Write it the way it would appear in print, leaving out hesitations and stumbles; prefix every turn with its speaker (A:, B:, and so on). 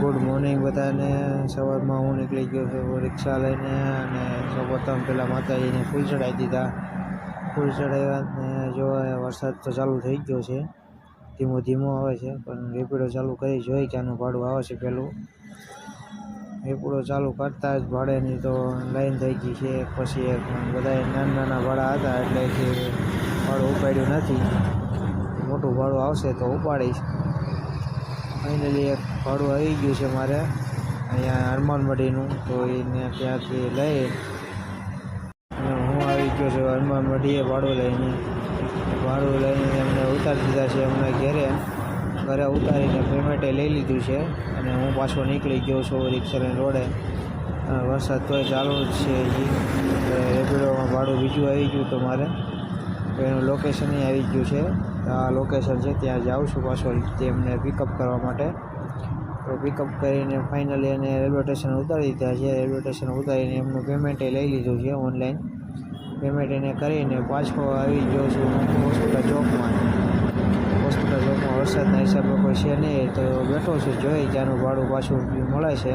A: Good morning બધાને। સવારમાં હું નીકળી ગયો છું રિક્ષા લઈને અને સૌપ્રથમ પહેલાં માતાજીને ફૂલ ચડાવી દીધા। ફૂલ ચડાવ્યા ને જો વરસાદ તો ચાલુ થઈ ગયો છે, ધીમો ધીમો આવે છે, પણ રેપિડો ચાલુ કરી જોઈ કે આનું ભાડું આવે છે। પહેલું રેપિડો ચાલુ કરતા જ ભાડેની તો લાઈન થઈ ગઈ છે। પછી બધા નાના ભાડા હતા એટલે કે ભાડું ઉપાડ્યું નથી, મોટું ભાડું આવશે તો ઉપાડીશ। ફાઇનલી એક ભાડું આવી ગયું છે મારે અહીંયા હનુમાનમઢીનું, તો એને ત્યાંથી લઈ અને હું આવી ગયો છું હનુમાનમઢીએ ભાડું લઈને એમને ઉતારી દીધા છે એમના ઘરે ઉતારીને પેમેન્ટે લઈ લીધું છે અને હું પાછો નીકળી ગયો છું રિક્ષાને રોડે। વરસાદ તોય ચાલુ જ છે, રેપિડોમાં ભાડું બીજું આવી ગયું તો મારે તો એનું લોકેશન આવી ગયું છે। આ લોકેશન છે ત્યાં જાઉં છું પાછો તેમને પિકઅપ કરવા માટે। તો પિકઅપ કરીને ફાઇનલી એને રેલવે સ્ટેશન ઉતારી દીધા છે। રેલવે સ્ટેશન ઉતારીને એમનું પેમેન્ટે લઈ લીધું છે ઓનલાઈન પેમેન્ટ એને કરીને પાછો આવી ગયો છું હોસ્પિટલ ચોકમાં। વરસાદના હિસાબે કોઈ છે નહીં તો બેઠો છું, જોઈ ત્યાંનું ભાડું પાછું મળે છે।